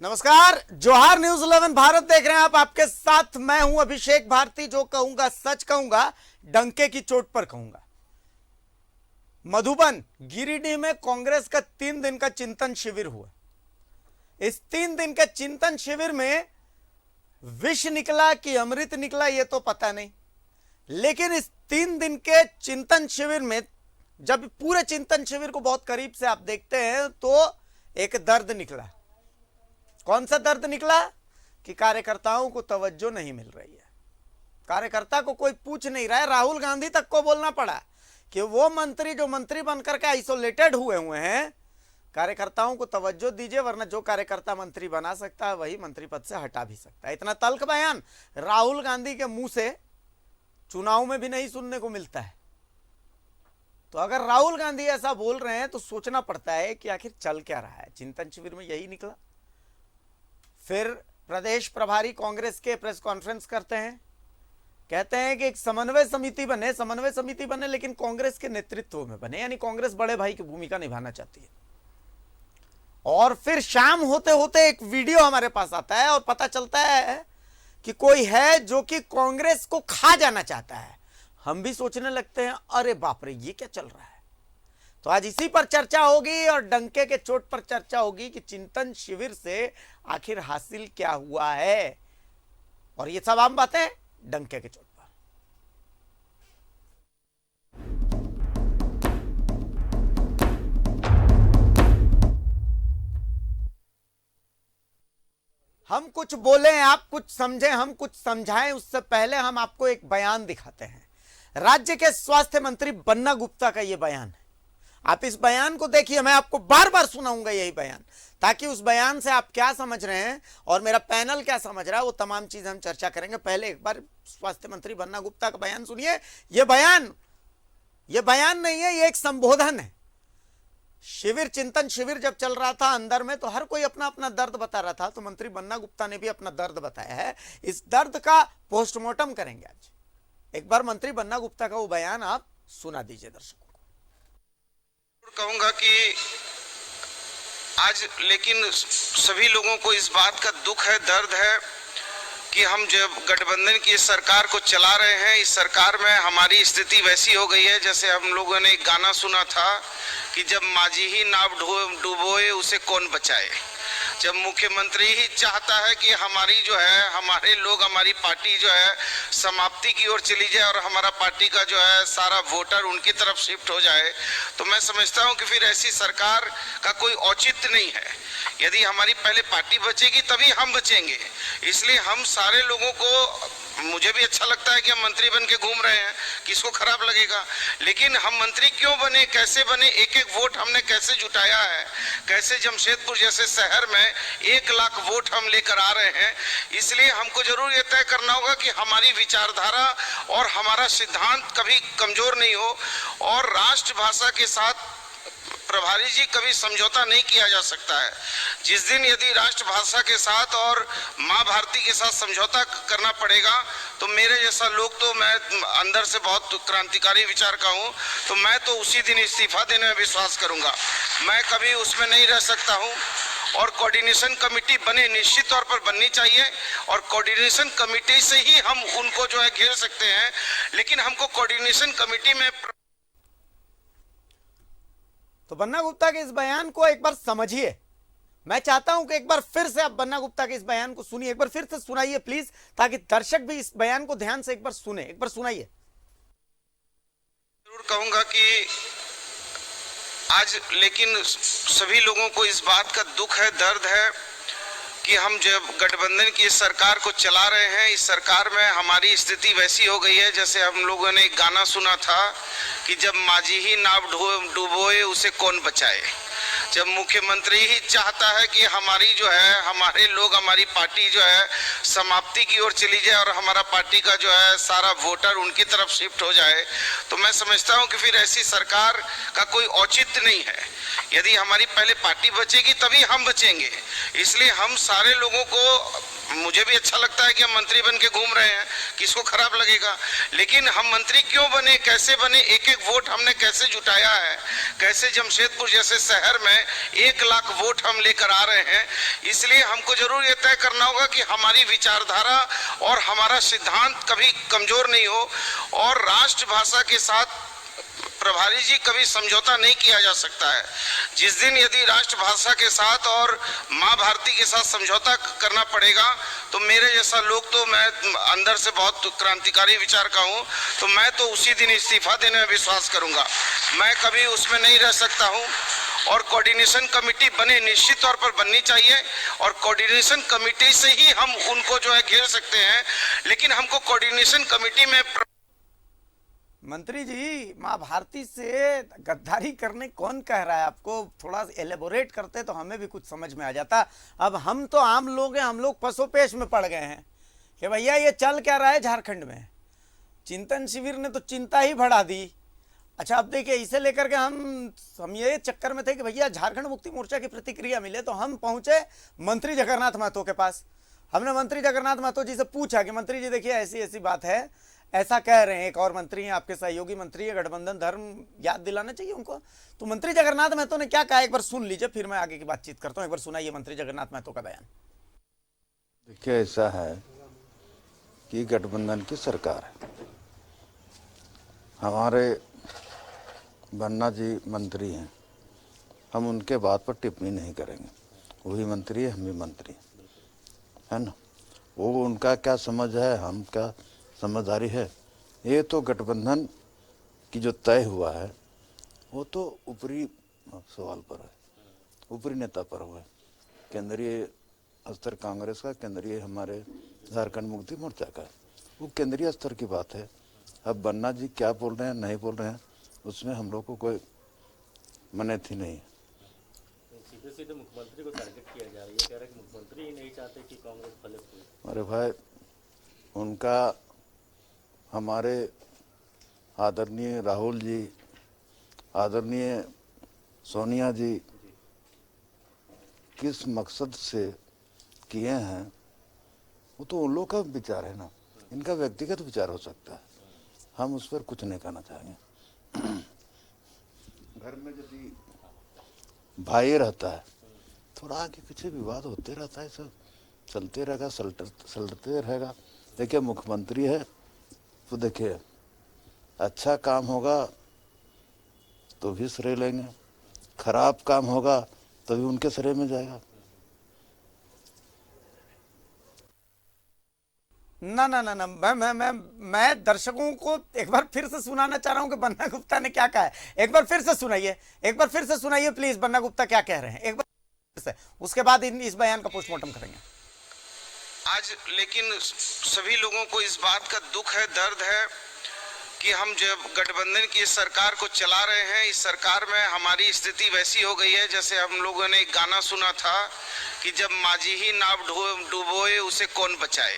नमस्कार, जोहार न्यूज 11 भारत देख रहे हैं आप। आपके साथ मैं हूं अभिषेक भारती। जो कहूंगा सच कहूंगा, डंके की चोट पर कहूंगा। मधुबन गिरिडीह में कांग्रेस का 3 दिन का चिंतन शिविर हुआ। इस 3 दिन के चिंतन शिविर में विष निकला कि अमृत निकला ये तो पता नहीं, लेकिन इस 3 दिन के चिंतन शिविर में जब पूरे चिंतन शिविर को बहुत करीब से आप देखते हैं तो एक दर्द निकला। कौन सा दर्द निकला कि कार्यकर्ताओं को तवज्जो नहीं मिल रही है, कार्यकर्ता को कोई पूछ नहीं रहा है। राहुल गांधी तक को बोलना पड़ा कि वो मंत्री जो मंत्री बनकर के आइसोलेटेड हुए हैं, कार्यकर्ताओं को तवज्जो दीजिए, वरना जो कार्यकर्ता मंत्री बना सकता है वही मंत्री पद से हटा भी सकता है। इतना तल्ख बयान राहुल गांधी के मुंह से चुनाव में भी नहीं सुनने को मिलता है। तो अगर राहुल गांधी ऐसा बोल रहे हैं तो सोचना पड़ता है कि आखिर चल क्या रहा है। चिंतन शिविर में यही निकला। फिर प्रदेश प्रभारी कांग्रेस के प्रेस कॉन्फ्रेंस करते हैं, कहते हैं कि एक समन्वय समिति बने लेकिन कांग्रेस के नेतृत्व में बने, यानी कांग्रेस बड़े भाई की भूमिका निभाना चाहती है। और फिर शाम होते होते एक वीडियो हमारे पास आता है और पता चलता है कि कोई है जो कि कांग्रेस को खा जाना चाहता है। हम भी सोचने लगते हैं अरे बाप रे, ये क्या चल रहा है। तो आज इसी पर चर्चा होगी और डंके के चोट पर चर्चा होगी कि चिंतन शिविर से आखिर हासिल क्या हुआ है। और ये सब आम बातें डंके के चोट पर। हम कुछ बोले, आप कुछ समझें, हम कुछ समझाएं, उससे पहले हम आपको एक बयान दिखाते हैं। राज्य के स्वास्थ्य मंत्री बन्ना गुप्ता का यह बयान है। आप इस बयान को देखिए, मैं आपको बार बार सुनाऊंगा यही बयान, ताकि उस बयान से आप क्या समझ रहे हैं और मेरा पैनल क्या समझ रहा है, वो तमाम चीज हम चर्चा करेंगे। पहले एक बार स्वास्थ्य मंत्री बन्ना गुप्ता का बयान सुनिए। ये बयान नहीं है, ये एक संबोधन है। शिविर, चिंतन शिविर जब चल रहा था अंदर में, तो हर कोई अपना अपना दर्द बता रहा था, तो मंत्री बन्ना गुप्ता ने भी अपना दर्द बताया है। इस दर्द का पोस्टमार्टम करेंगे आज। एक बार मंत्री बन्ना गुप्ता का वो बयान आप सुना दीजिए दर्शकों को। कहूंगा कि आज लेकिन सभी लोगों को इस बात का दुख है, दर्द है कि हम जब गठबंधन की इस सरकार को चला रहे हैं, इस सरकार में हमारी स्थिति वैसी हो गई है जैसे हम लोगों ने एक गाना सुना था कि जब माझी ही नाव डुबोए उसे कौन बचाए। जब मुख्यमंत्री ही चाहता है कि हमारी जो है, हमारे लोग, हमारी पार्टी जो है समाप्ति की ओर चली जाए और हमारा पार्टी का जो है सारा वोटर उनकी तरफ शिफ्ट हो जाए, तो मैं समझता हूं कि फिर ऐसी सरकार का कोई औचित्य नहीं है। यदि हमारी पहले पार्टी बचेगी तभी हम बचेंगे। इसलिए हम सारे लोगों को, मुझे भी अच्छा लगता है कि हम मंत्री बन के घूम रहे हैं, किसको खराब लगेगा, लेकिन हम मंत्री क्यों बने, कैसे बने, एक एक वोट हमने कैसे जुटाया है, कैसे जमशेदपुर जैसे शहर में 1 लाख वोट हम लेकर आ रहे हैं। इसलिए हमको जरूर ये तय करना होगा कि हमारी विचारधारा और हमारा सिद्धांत कभी कमजोर नहीं हो, और राष्ट्रभाषा के साथ प्रभारी जी कभी समझौता नहीं किया जा सकता है। जिस दिन यदि राष्ट्रभाषा के साथ और माँ भारती के साथ समझौता करना पड़ेगा, तो मेरे जैसा लोग, तो मैं अंदर से बहुत क्रांतिकारी विचार का हूँ, तो मैं तो उसी दिन इस्तीफा देने में विश्वास करूंगा। मैं कभी उसमें नहीं रह सकता हूँ। और कोऑर्डिनेशन कमेटी बने, निश्चित तौर पर बननी चाहिए, और कोऑर्डिनेशन कमेटी से ही हम उनको जो है घेर सकते हैं, लेकिन हमको कोऑर्डिनेशन कमेटी में। तो बन्ना गुप्ता के इस बयान को एक बार समझिए। मैं चाहता हूं कि एक बार फिर से आप बन्ना गुप्ता के इस बयान को सुनिए, एक बार फिर से सुनाइए प्लीज, ताकि दर्शक भी इस बयान को ध्यान से एक बार सुने। एक बार सुनाइए। जरूर कहूंगा कि आज लेकिन सभी लोगों को इस बात का दुख है, दर्द है कि हम जब गठबंधन की इस सरकार को चला रहे हैं, इस सरकार में हमारी स्थिति वैसी हो गई है जैसे हम लोगों ने एक गाना सुना था कि जब माझी ही नाव डुबोए उसे कौन बचाए। जब मुख्यमंत्री ही चाहता है कि हमारी जो है, हमारे लोग, हमारी पार्टी जो है समाप्ति की ओर चली जाए और हमारा पार्टी का जो है सारा वोटर उनकी तरफ शिफ्ट हो जाए, तो मैं समझता हूं कि फिर ऐसी सरकार का कोई औचित्य नहीं है। यदि हमारी पहले पार्टी बचेगी तभी हम बचेंगे। इसलिए हम सारे लोगों को, मुझे भी अच्छा लगता है कि हम मंत्री बन के घूम रहे हैं, किसको खराब लगेगा, लेकिन हम मंत्री क्यों बने, कैसे बने, एक एक वोट हमने कैसे जुटाया है, कैसे जमशेदपुर जैसे शहर में 1 लाख वोट हम लेकर आ रहे हैं। इसलिए हमको जरूर यह तय करना होगा कि हमारी विचारधारा और हमारा सिद्धांत कभी कमजोर नहीं हो, और राष्ट्रभाषा के साथ प्रभारी जी कभी समझौता नहीं किया जा सकता है। जिस दिन यदि राष्ट्रभाषा के साथ और माँ भारती के साथ समझौता करना पड़ेगा, तो मेरे जैसा लोग, तो मैं अंदर से बहुत क्रांतिकारी विचार का हूँ, तो मैं तो उसी दिन इस्तीफा देने में विश्वास करूंगा। मैं कभी उसमें नहीं रह सकता हूँ। और कोऑर्डिनेशन कमेटी बने, निश्चित तौर पर बननी चाहिए, और कोऑर्डिनेशन कमेटी से ही हम उनको जो है घेर सकते हैं। लेकिन हमको कोऑर्डिनेशन कमेटी में मंत्री जी, माँ भारती से गद्दारी करने कौन कह रहा है आपको? थोड़ा एलेबोरेट करते तो हमें भी कुछ समझ में आ जाता। अब हम तो आम लोग हैं, हम लोग पसोपेश में पड़ गए हैं कि भैया ये चल क्या रहा है झारखंड में। चिंतन शिविर ने तो चिंता ही बढ़ा दी। अच्छा, अब देखिए, इसे लेकर के हम ये चक्कर में थे कि भैया झारखंड मुक्ति मोर्चा की प्रतिक्रिया मिले, तो हम पहुंचे मंत्री जगन्नाथ महतो के पास। हमने मंत्री जगन्नाथ महतो जी से पूछा कि मंत्री जी देखिए, ऐसी ऐसी बात है, ऐसा कह रहे हैं, एक और मंत्री हैं, आपके सहयोगी मंत्री है, गठबंधन धर्म याद दिलाना चाहिए उनको। तो मंत्री जगन्नाथ महतो ने क्या कहा, एक बार सुन लीजिए, फिर मैं आगे की बातचीत करता हूं। एक बार सुनाइए मंत्री जगन्नाथ महतो का बयान। देखिए, ऐसा है कि गठबंधन की सरकार है, हमारे बन्ना जी मंत्री हैं, हम उनके बात पर टिप्पणी नहीं करेंगे। वही मंत्री है, हम भी मंत्री है ना। वो उनका क्या समझ है, हम क्या समझदारी है, ये तो गठबंधन की जो तय हुआ है वो तो ऊपरी सवाल पर है, ऊपरी नेता पर हुआ है। केंद्रीय स्तर कांग्रेस का, केंद्रीय हमारे झारखंड मुक्ति मोर्चा का, वो केंद्रीय स्तर की बात है। अब बन्ना जी क्या बोल रहे हैं, नहीं बोल रहे हैं, उसमें हम लोग को कोई मनेथी नहीं है। सीधे सीधे मुख्यमंत्री को टारगेट किया जा रहा है, कह रहे हैं कि मुख्यमंत्री ही नहीं चाहते कि कांग्रेस फले फूले। अरे भाई, उनका हमारे आदरणीय राहुल जी, आदरणीय सोनिया जी किस मकसद से किए हैं वो तो उन लोग का विचार है ना, इनका व्यक्तिगत विचार हो सकता है, हम उस पर कुछ नहीं कहना चाहेंगे। घर में यदि भाई रहता है, थोड़ा आगे पीछे विवाद होते रहता है, सब चलते रहेगा, सलटते रहेगा। देखिए, मुख्यमंत्री है तो देखिए, अच्छा काम होगा तो भी श्रेय लेंगे, खराब काम होगा तो भी उनके श्रेय में जाएगा। ना ना ना ना, मैं दर्शकों को एक बार फिर से सुनाना चाह रहा हूं कि बन्ना गुप्ता ने क्या कहा है। एक बार फिर से सुनाइए, एक बार फिर से सुनाइए प्लीज, बन्ना गुप्ता क्या कह रहे हैं, एक बार फिर से, उसके बाद इस बयान का पोस्टमार्टम करेंगे। आज लेकिन सभी लोगों को इस बात का दुख है, दर्द है कि हम जब गठबंधन की इस सरकार को चला रहे हैं, इस सरकार में हमारी स्थिति वैसी हो गई है जैसे हम लोगों ने एक गाना सुना था कि जब माझी ही नाव डूबोए उसे कौन बचाए।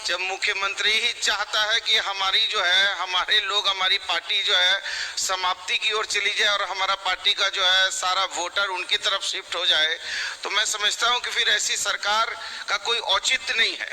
जब मुख्यमंत्री ही चाहता है कि हमारी जो है, हमारे लोग, हमारी पार्टी जो है समाप्ति की ओर चली जाए और हमारा पार्टी का जो है सारा वोटर उनकी तरफ शिफ्ट हो जाए, तो मैं समझता हूं कि फिर ऐसी सरकार का कोई औचित्य नहीं है।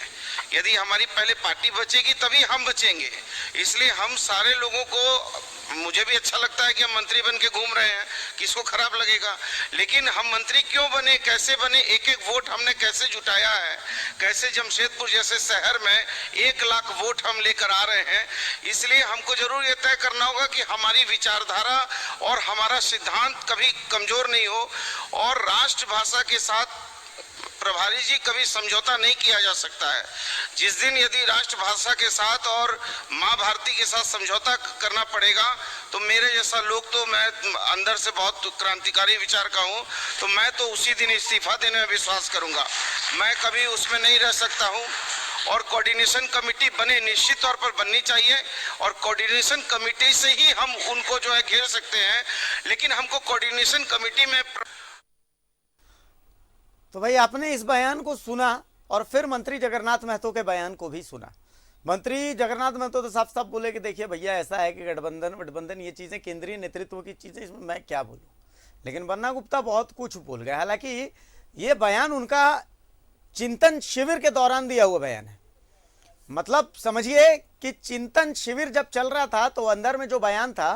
यदि हमारी पहले पार्टी बचेगी तभी हम बचेंगे। इसलिए हम सारे लोगों को, मुझे भी अच्छा लगता है कि हम मंत्री बन के घूम रहे हैं, किसको खराब लगेगा, लेकिन हम मंत्री क्यों बने, कैसे बने, एक एक वोट हमने कैसे जुटाया है, कैसे जमशेदपुर जैसे शहर में 1 लाख वोट हम लेकर आ रहे हैं। इसलिए हमको जरूर यह तय करना होगा कि हमारी विचारधारा और हमारा सिद्धांत कभी कमजोर नहीं हो, और राष्ट्रभाषा के साथ प्रभारी जी कभी समझौता नहीं किया जा सकता है। जिस दिन यदि राष्ट्रभाषा के साथ और माँ भारती के साथ समझौता करना पड़ेगा, तो मेरे जैसा लोग, तो मैं अंदर से बहुत क्रांतिकारी विचार का हूँ, तो मैं तो उसी दिन इस्तीफा देने में विश्वास करूंगा। मैं कभी उसमें नहीं रह सकता हूँ। और कोऑर्डिनेशन कमेटी बने, निश्चित तौर पर बननी चाहिए, और कोऑर्डिनेशन कमेटी से ही हम उनको जो है घेर सकते हैं। लेकिन हमको कोऑर्डिनेशन कमेटी में तो भाई, आपने इस बयान को सुना, और फिर मंत्री जगन्नाथ महतो के बयान को भी सुना। मंत्री जगन्नाथ महतो तो साफ साफ बोले कि देखिए भैया ऐसा है कि गठबंधन ये चीज़ें केंद्रीय नेतृत्व की चीज़ें, इसमें मैं क्या बोलूँ। लेकिन बन्ना गुप्ता बहुत कुछ बोल गए। हालांकि ये बयान उनका चिंतन शिविर के दौरान दिया हुआ बयान है। मतलब समझिए कि चिंतन शिविर जब चल रहा था तो अंदर में जो बयान था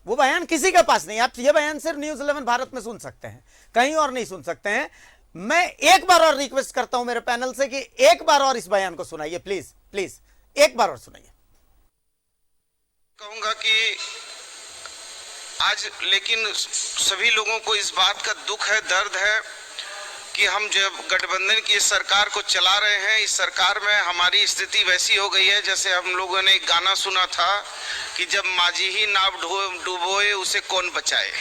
वो बयान किसी के पास नहीं। आप ये बयान सिर्फ न्यूज़ 11 भारत में सुन सकते हैं, कहीं और नहीं सुन सकते हैं। मैं एक बार और रिक्वेस्ट करता हूं मेरे पैनल से कि एक बार और इस बयान को सुनाइए, प्लीज प्लीज एक बार और सुनाइए। कहूंगा कि आज लेकिन सभी लोगों को इस बात का दुख है, दर्द है कि हम जब गठबंधन की इस सरकार को चला रहे हैं, इस सरकार में हमारी स्थिति वैसी हो गई है जैसे हम लोगों ने एक गाना सुना था कि जब माझी ही नाव डुबोए उसे कौन बचाए।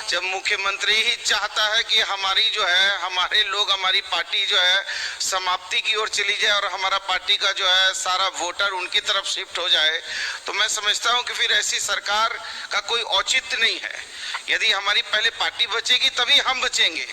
जब मुख्यमंत्री ही चाहता है कि हमारी जो है, हमारे लोग, हमारी पार्टी जो है समाप्ति की ओर चली जाए और हमारा पार्टी का जो है सारा वोटर उनकी तरफ शिफ्ट हो जाए, तो मैं समझता हूं कि फिर ऐसी सरकार का कोई औचित्य नहीं है। यदि हमारी पहले पार्टी बचेगी तभी हम बचेंगे।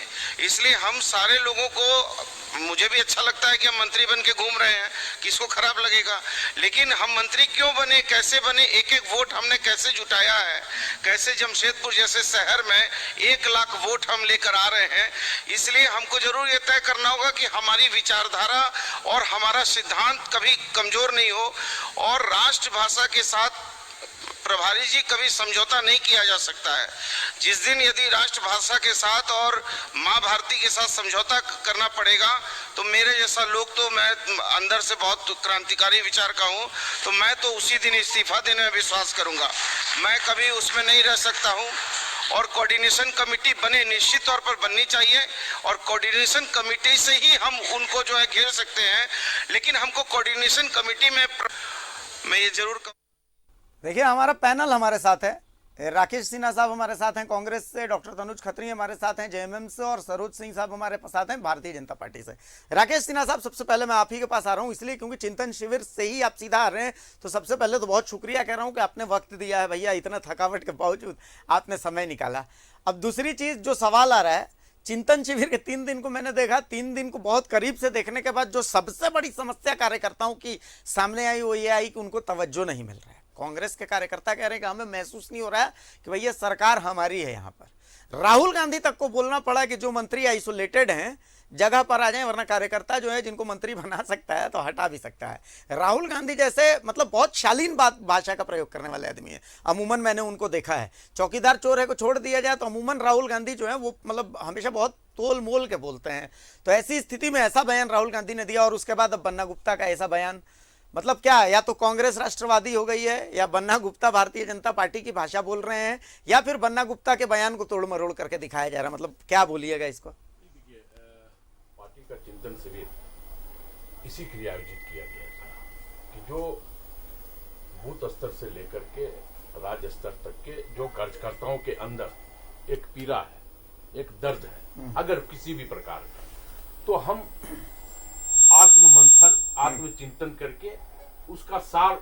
इसलिए हम सारे लोगों को, मुझे भी अच्छा लगता है कि हम मंत्री बन के घूम रहे हैं, किसको खराब लगेगा, लेकिन हम मंत्री क्यों बने, कैसे बने, एक एक वोट हमने कैसे जुटाया है, कैसे जमशेदपुर जैसे शहर में 1 लाख वोट हम लेकर आ रहे हैं। इसलिए हमको जरूर ये तय करना होगा कि हमारी विचारधारा और हमारा सिद्धांत कभी कमजोर नहीं हो, और राष्ट्रभाषा के साथ प्रभारी जी कभी समझौता नहीं किया जा सकता है। जिस दिन यदि राष्ट्रभाषा के साथ और माँ भारती के साथ समझौता करना पड़ेगा तो मेरे जैसा लोग, तो मैं अंदर से बहुत क्रांतिकारी विचार का हूँ, तो मैं तो उसी दिन इस्तीफा देने में विश्वास करूंगा। मैं कभी उसमें नहीं रह सकता हूँ। और कोऑर्डिनेशन कमेटी बने, निश्चित तौर पर बननी चाहिए, और कोऑर्डिनेशन कमेटी से ही हम उनको जो है घेर सकते हैं। लेकिन हमको कोऑर्डिनेशन कमेटी में मैं ये जरूर देखिए, हमारा पैनल हमारे साथ है। राकेश सिन्हा साहब हमारे साथ हैं कांग्रेस से, डॉक्टर तनुज खत्री हमारे साथ हैं जेएमएम से, और सरोज सिंह साहब हमारे साथ हैं भारतीय जनता पार्टी से। राकेश सिन्हा साहब, सबसे पहले मैं आप ही के पास आ रहा हूं, इसलिए क्योंकि चिंतन शिविर से ही आप सीधा आ रहे हैं, तो सबसे पहले तो बहुत शुक्रिया कह रहा हूं कि आपने वक्त दिया है भैया, इतना थकावट के बावजूद आपने समय निकाला। अब दूसरी चीज जो सवाल आ रहा है, चिंतन शिविर के 3 दिन को मैंने देखा, 3 दिन को बहुत करीब से देखने के बाद जो सबसे बड़ी समस्या कार्यकर्ताओं की सामने आई वो ये आई कि उनको तवज्जो नहीं मिल रहा है। कांग्रेस के कार्यकर्ता कह रहे हैं कि हमें महसूस नहीं हो रहा है कि भैया सरकार हमारी है। यहाँ पर राहुल गांधी तक को बोलना पड़ा कि जो मंत्री आइसोलेटेड हैं जगह पर आ जाएं, वरना कार्यकर्ता जो है जिनको मंत्री बना सकता है तो हटा भी सकता है। राहुल गांधी जैसे मतलब बहुत शालीन भाषा का प्रयोग करने वाले आदमी है। अमूमन मैंने उनको देखा है, चौकीदार चोर है को छोड़ दिया जाए तो अमूमन राहुल गांधी जो है वो मतलब हमेशा बहुत तोल मोल के बोलते हैं। तो ऐसी स्थिति में ऐसा बयान राहुल गांधी ने दिया, और उसके बाद अब बन्ना गुप्ता का ऐसा बयान, मतलब क्या, या तो कांग्रेस राष्ट्रवादी हो गई है, या बन्ना गुप्ता भारतीय जनता पार्टी की भाषा बोल रहे हैं, या फिर बन्ना गुप्ता के बयान को तोड़ मरोड़ करके दिखाया जा रहा है। मतलब क्या बोलिएगा इसको? देखिए, पार्टी का चिंतन शिविर इसी के लिए आयोजित किया गया था कि जो बूथ स्तर से लेकर के राज्य स्तर तक के जो कार्यकर्ताओं के अंदर एक पीड़ा है, एक दर्द है, अगर किसी भी प्रकार का, तो हम आत्म मंथन, आत्मचिंतन करके उसका सार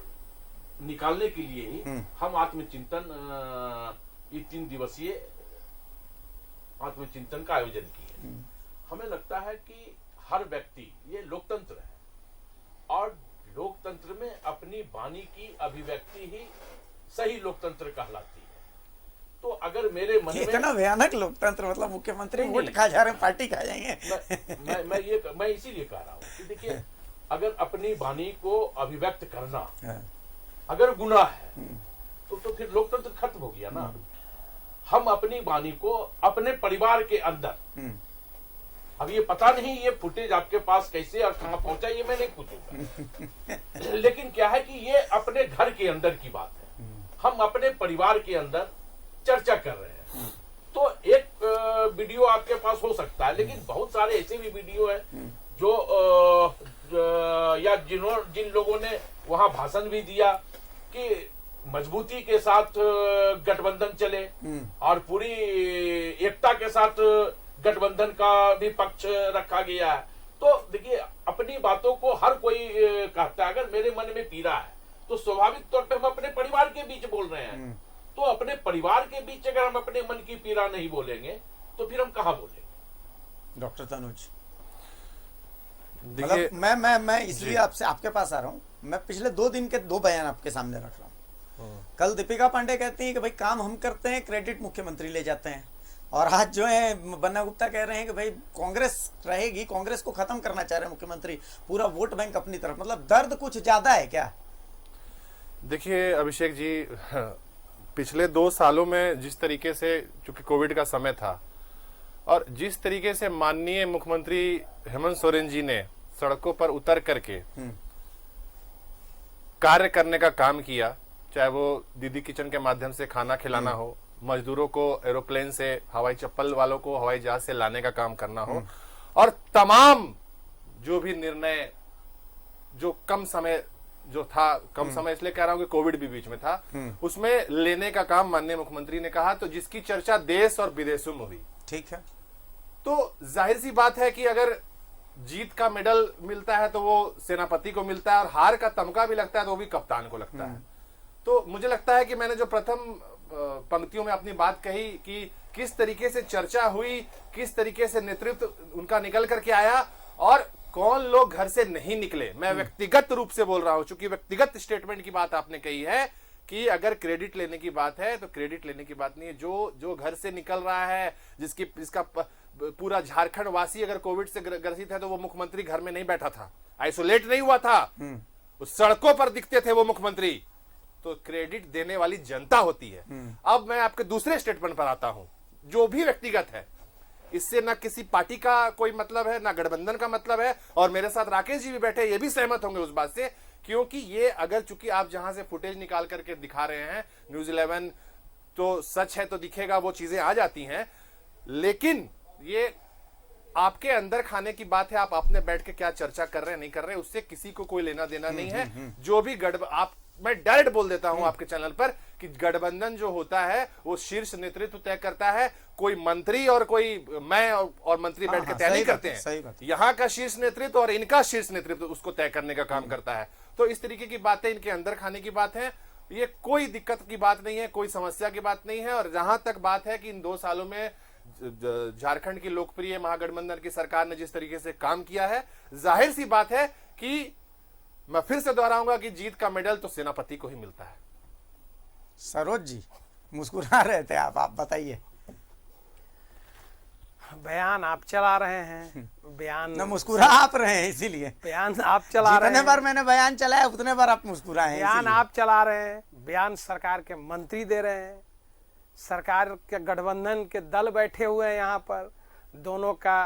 निकालने के लिए ही हम आत्मचिंतन, ये 3 दिवसीय आत्मचिंतन का आयोजन किए। हमें लगता है कि हर व्यक्ति, ये लोकतंत्र है, और लोकतंत्र में अपनी वाणी की अभिव्यक्ति ही सही लोकतंत्र कहलाती है। तो अगर मेरे मन में इतना भयानक लोकतंत्र, मतलब मुख्यमंत्री वोट खा जा रहे हैं, पार्टी खा जाएंगे। मैं इसीलिए कह रहा हूँ कि देखिए, अगर अपनी वाणी को अभिव्यक्त करना अगर गुनाह है तो फिर लोकतंत्र खत्म हो गया ना। हम अपनी वाणी को अपने परिवार के अंदर, अब ये पता नहीं ये फुटेज आपके पास कैसे और कहां पहुंचा, ये मैं नहीं पूछूंगा, लेकिन क्या है कि ये अपने घर के अंदर की बात है। हम अपने परिवार के अंदर चर्चा कर रहे हैं, तो एक वीडियो आपके पास हो सकता है, लेकिन बहुत सारे ऐसे भी वीडियो हैं जो या जिन लोगों ने वहां भाषण भी दिया कि मजबूती के साथ गठबंधन चले और पूरी एकता के साथ गठबंधन का भी पक्ष रखा गया है। तो देखिए, अपनी बातों को हर कोई कहता है। अगर मेरे मन में पीड़ा है तो स्वाभाविक तौर पे हम अपने परिवार के बीच बोल रहे हैं, तो अपने परिवार के बीच अगर हम अपने मन की पीड़ा नहीं बोलेंगे तो फिर हम कहां बोलेंगे? डॉक्टर तनुज, मतलब मैं इसलिए आपसे आपके पास आ रहा हूँ। मैं पिछले 2 दिन के 2 बयान आपके सामने रख रहा हूँ। कल दीपिका पांडे कहती हैं कि भाई काम हम करते हैं, क्रेडिट मुख्यमंत्री ले जाते हैं, और आज जो है बन्ना गुप्ता कह रहे हैं कि भाई कांग्रेस रहेगी, कांग्रेस को खत्म करना चाह रहे हैं मुख्यमंत्री, पूरा वोट बैंक अपनी तरफ। मतलब दर्द कुछ ज्यादा है क्या? देखिए अभिषेक जी, पिछले 2 सालों में जिस तरीके से, चूंकि कोविड का समय था, और जिस तरीके से माननीय मुख्यमंत्री हेमंत सोरेन जी ने सड़कों पर उतर करके कार्य करने का काम किया, चाहे वो दीदी किचन के माध्यम से खाना खिलाना हो, मजदूरों को एरोप्लेन से, हवाई चप्पल वालों को हवाई जहाज से लाने का काम करना हो, और तमाम जो भी निर्णय जो कम समय जो था, कम समय इसलिए कह रहा हूं कि कोविड भी बीच में था, उसमें लेने का काम माननीय मुख्यमंत्री ने कहा, तो जिसकी चर्चा देश और विदेशों में हुई। ठीक है, तो जाहिर सी बात है कि अगर जीत का मेडल मिलता है तो वो सेनापति को मिलता है, और हार का तमगा भी लगता है तो वो भी कप्तान को लगता है। तो मुझे लगता है कि मैंने जो प्रथम पंक्तियों में अपनी बात कही कि किस तरीके से चर्चा हुई, किस तरीके से नेतृत्व उनका निकल करके आया, और कौन लोग घर से नहीं निकले। मैं व्यक्तिगत रूप से बोल रहा हूं, चूंकि व्यक्तिगत स्टेटमेंट की बात आपने कही है कि अगर क्रेडिट लेने की बात है तो क्रेडिट लेने की बात नहीं है। जो घर से निकल रहा है, जिसका पूरा झारखंड वासी अगर कोविड से ग्रसित है, तो वो मुख्यमंत्री घर में नहीं बैठा था, आइसोलेट नहीं हुआ था, उस सड़कों पर दिखते थे वो मुख्यमंत्री। तो क्रेडिट देने वाली जनता होती है। अब मैं आपके दूसरे स्टेटमेंट पर आता हूं, जो भी व्यक्तिगत है, इससे ना किसी पार्टी का कोई मतलब है, ना गठबंधन का मतलब है, और मेरे साथ राकेश जी भी बैठे, ये भी सहमत होंगे उस बात से, क्योंकि ये अगर, चूंकि आप जहां से फुटेज निकाल करके दिखा रहे हैं न्यूज़ 11, तो सच है तो दिखेगा, वो चीजें आ जाती हैं, लेकिन ये आपके अंदर खाने की बात है। आप अपने बैठ के क्या चर्चा कर रहे हैं, नहीं कर रहे हैं, उससे किसी को कोई लेना देना नहीं है। जो भी मैं डायरेक्ट बोल देता हूं आपके चैनल पर कि गठबंधन जो होता है वो शीर्ष नेतृत्व तय करता है। कोई मंत्री और कोई मैं और मंत्री बैठ के तय नहीं करते हैं। यहाँ का शीर्ष नेतृत्व और इनका शीर्ष नेतृत्व उसको तय करने का काम करता है। तो इस तरीके की बातें इनके अंदर खाने की बात है, ये कोई दिक्कत की बात नहीं है, कोई समस्या की बात नहीं है। और जहां तक बात है कि इन 2 सालों में झारखंड की लोकप्रिय महागठबंधन की सरकार ने जिस तरीके से काम किया है, जाहिर सी बात है कि मैं फिर से दोहराऊंगा कि जीत का मेडल तो सेनापति को ही मिलता है। सरोज जी मुस्कुरा रहे थे, आप बताइए। बयान आप चला रहे हैं, बयान न मुस्कुरा आप रहे हैं, इसीलिए बयान आप चला रहे हैं। जितने बार मैंने बयान चलाया उतने बार आप मुस्कुराए हैं। बयान आप चला रहे हैं, बयान सरकार के मंत्री दे रहे हैं, सरकार के गठबंधन के दल बैठे हुए हैं यहाँ पर, दोनों का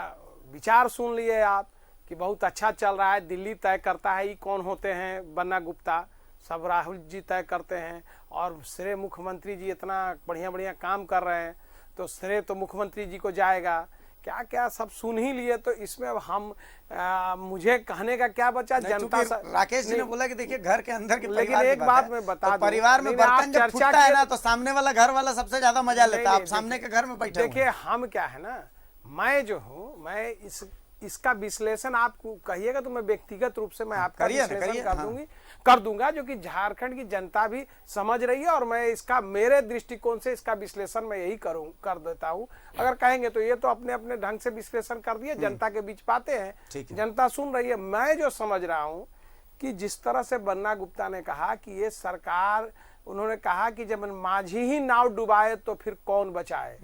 विचार सुन लिए आप कि बहुत अच्छा चल रहा है। दिल्ली तय करता है ये कौन होते हैं, बन्ना गुप्ता, सब राहुल जी तय करते हैं, और श्रेय मुख्यमंत्री जी इतना बढ़िया बढ़िया काम कर रहे हैं तो श्रेय तो मुख्यमंत्री जी को जाएगा। क्या क्या सब सुन ही लिए, तो इसमें अब हम मुझे कहने का क्या बचा। जनता राकेश जी ने बोला कि देखिए घर के अंदर के, लेकिन एक बात मैं बता दूं, परिवार में बर्तन जब फूटता है ना तो सामने वाला घर वाला सबसे ज्यादा मजा लेता है। आप सामने के घर में बैठे देखिए, हम क्या है ना, मैं जो हूँ, मैं इसका विश्लेषण आप कहिएगा तो मैं व्यक्तिगत रूप से मैं आपका विश्लेषण कर दूंगा, जो कि झारखंड की जनता भी समझ रही है, और मैं इसका, मेरे दृष्टिकोण से इसका विश्लेषण मैं यही कर देता हूं। अगर कहेंगे तो ये तो अपने अपने ढंग से विश्लेषण कर दिए, जनता के बीच पाते हैं, जनता सुन रही है। मैं जो समझ रहा हूं कि जिस तरह से बन्ना गुप्ता ने कहा कि ये सरकार, उन्होंने कहा कि जब माझी ही नाव डुबाए तो फिर कौन बचाए,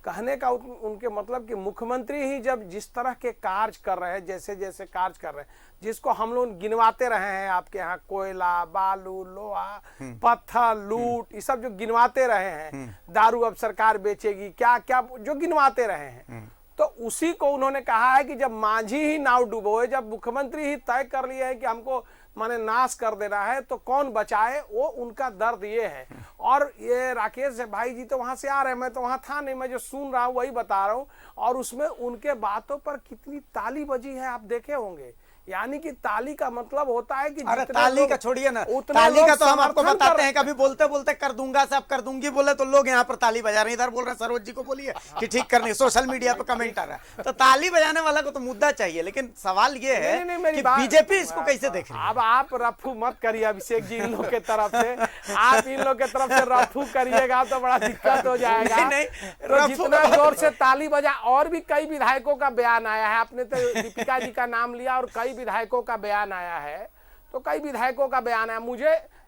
कहने का उनके मतलब कि मुख्यमंत्री ही जब जिस तरह के कार्य कर रहे हैं, जैसे जैसे कार्य कर रहे हैं, जिसको हम लोग गिनवाते रहे हैं, आपके यहाँ कोयला, बालू, लोहा, पत्थर, लूट, ये सब जो गिनवाते रहे हैं, दारू अब सरकार बेचेगी, क्या क्या जो गिनवाते रहे हैं, तो उसी को उन्होंने कहा है कि जब माझी ही नाव डूबोए, जब मुख्यमंत्री ही तय कर लिए है कि हमको माने नाश कर देना है, तो कौन बचाए, वो उनका दर्द ये है। और ये राकेश भाई जी तो वहां से आ रहे हैं, मैं तो वहां था नहीं, मैं जो सुन रहा हूं वही बता रहा हूं, और उसमें उनके बातों पर कितनी ताली बजी है आप देखे होंगे। यानी कि ताली का मतलब होता है कि अरे ताली का छोड़िए ना, ताली का तो हम आपको बताते हैं, कभी बोलते बोलते कर दूंगा सब कर दूंगी बोले तो लोग यहाँ पर ताली बजा रहे हैं, इधर बोल रहे हैं सरोज जी को बोलिए कि ठीक करने, सोशल मीडिया पे कमेंट आ रहा है। तो ताली बजाने वाला को तो मुद्दा चाहिए, लेकिन सवाल ये है कि बीजेपी इसको कैसे देख रही है। अब आप रफू मत करिए अभिषेक जी, इन लोग के तरफ से, आप इन लोग के तरफ से रफू करिएगा तो बड़ा दिक्कत हो जाएगा। तो जितना जोर से ताली बजा, और भी कई विधायकों का बयान आया है, आपने तो दीपिका जी का नाम लिया और कई विधायकों का बयान आया है, तो कई विधायकों का बयान है।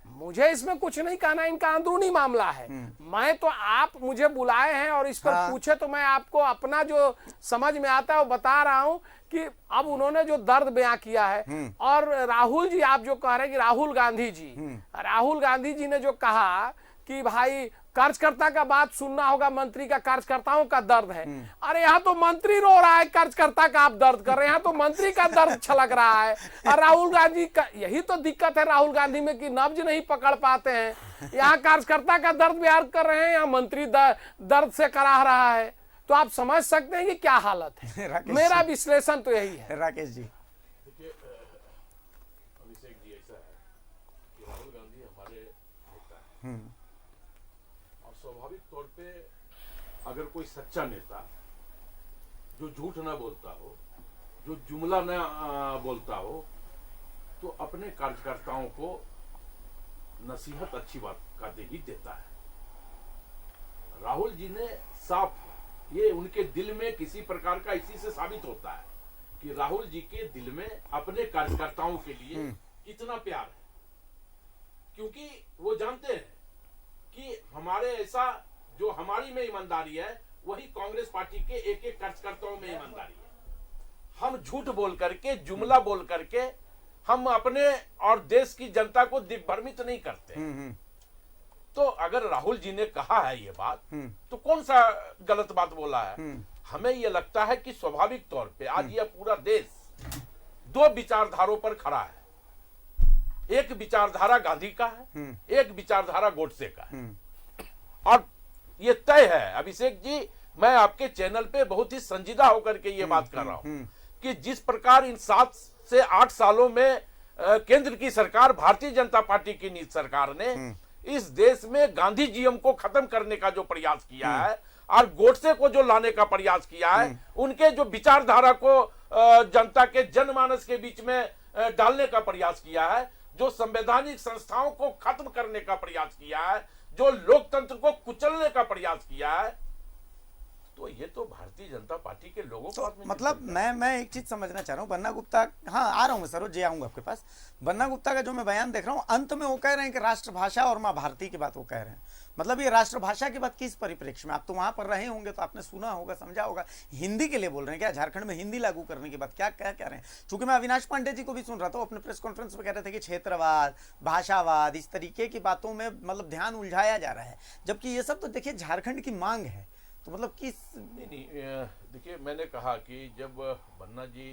मुझे इसमें कुछ नहीं कहना, इनका अंदरूनी मामला है। मैं तो आप मुझे बुलाए हैं और इस पर पूछे तो मैं आपको अपना जो समझ में आता है वो बता रहा हूं कि अब उन्होंने जो दर्द बयां किया है। और राहुल जी, आप जो कह रहे हैं कि राहुल गांधी जी ने जो कहा कि भाई कार्यकर्ता का बात सुनना होगा, मंत्री का कार्यकर्ताओं का दर्द है। अरे यहाँ तो मंत्री रो रहा है, कार्यकर्ता का आप दर्द कर रहे हैं, यहाँ तो मंत्री का दर्द छलक रहा है। और राहुल गांधी का यही तो दिक्कत है राहुल गांधी में कि नब्ज नहीं पकड़ पाते हैं। यहाँ कार्यकर्ता का दर्द बयान कर रहे हैं, यहाँ मंत्री दर्द से कराह रहा है। तो आप समझ सकते हैं कि क्या हालत है। मेरा विश्लेषण तो यही है। राकेश जी, देखिए अभिषेक जी, ऐसा है कि राहुल गांधी हमारे नेता हैं और स्वाभाविक तौर पे अगर कोई सच्चा नेता जो झूठ ना बोलता हो, जो जुमला ना बोलता हो, तो अपने कार्यकर्ताओं को नसीहत अच्छी बात का दे ही देता है। राहुल जी ने साफ, ये उनके दिल में किसी प्रकार का इसी से साबित होता है कि राहुल जी के दिल में अपने कार्यकर्ताओं के लिए कितना प्यार है, क्योंकि वो जानते हैं कि हमारे ऐसा जो हमारी में ईमानदारी है वही कांग्रेस पार्टी के एक एक कार्यकर्ताओं में ईमानदारी है। हम झूठ बोल करके, जुमला बोल करके हम अपने और देश की जनता को दिग्भ्रमित नहीं करते। तो अगर राहुल जी ने कहा है ये बात, तो कौन सा गलत बात बोला है? हमें ये लगता है कि स्वाभाविक तौर पे आज यह पूरा देश दो विचारधारों पर खड़ा है। एक विचारधारा गांधी का है, एक विचारधारा गोडसे का है। और ये तय है अभिषेक जी, मैं आपके चैनल पे बहुत ही संजीदा होकर के ये बात कर रहा हूं कि जिस प्रकार इन 7 से 8 सालों में केंद्र की सरकार, भारतीय जनता पार्टी की नीति सरकार ने इस देश में गांधी जीएम को खत्म करने का जो प्रयास किया है और गोडसे को जो लाने का प्रयास किया है, उनके जो विचारधारा को जनता के जनमानस के बीच में डालने का प्रयास किया है, जो संवैधानिक संस्थाओं को खत्म करने का प्रयास किया है, जो लोकतंत्र को कुचलने का प्रयास किया है, तो ये तो भारतीय जनता पार्टी के लोगों तो को मतलब मैं एक चीज समझना चाह रहा हूँ। बन्ना गुप्ता, हाँ आ रहा हूँ मैं सरोज जी, आऊंगा आपके पास। बन्ना गुप्ता का जो मैं बयान देख रहा हूँ, अंत में वो कह रहे हैं कि राष्ट्रभाषा और माँ भारती की बात वो कह रहे हैं। मतलब ये राष्ट्रभाषा की बात किस परिप्रेक्ष्य में? आप तो वहां पर रहे होंगे तो आपने सुना होगा, समझा होगा। हिंदी के लिए बोल रहे हैं क्या? झारखंड में हिंदी लागू करने की बात क्या क्या कह रहे हैं? चूंकि मैं अविनाश पांडे जी को भी सुन रहा था, अपने प्रेस कॉन्फ्रेंस में कह रहे थे कि क्षेत्रवाद, भाषावाद, इस तरीके की बातों में मतलब ध्यान उलझाया जा रहा है, जबकि ये सब तो देखिए झारखंड की मांग है। तो मतलब किस नहीं, देखिए मैंने कहा कि जब बन्ना जी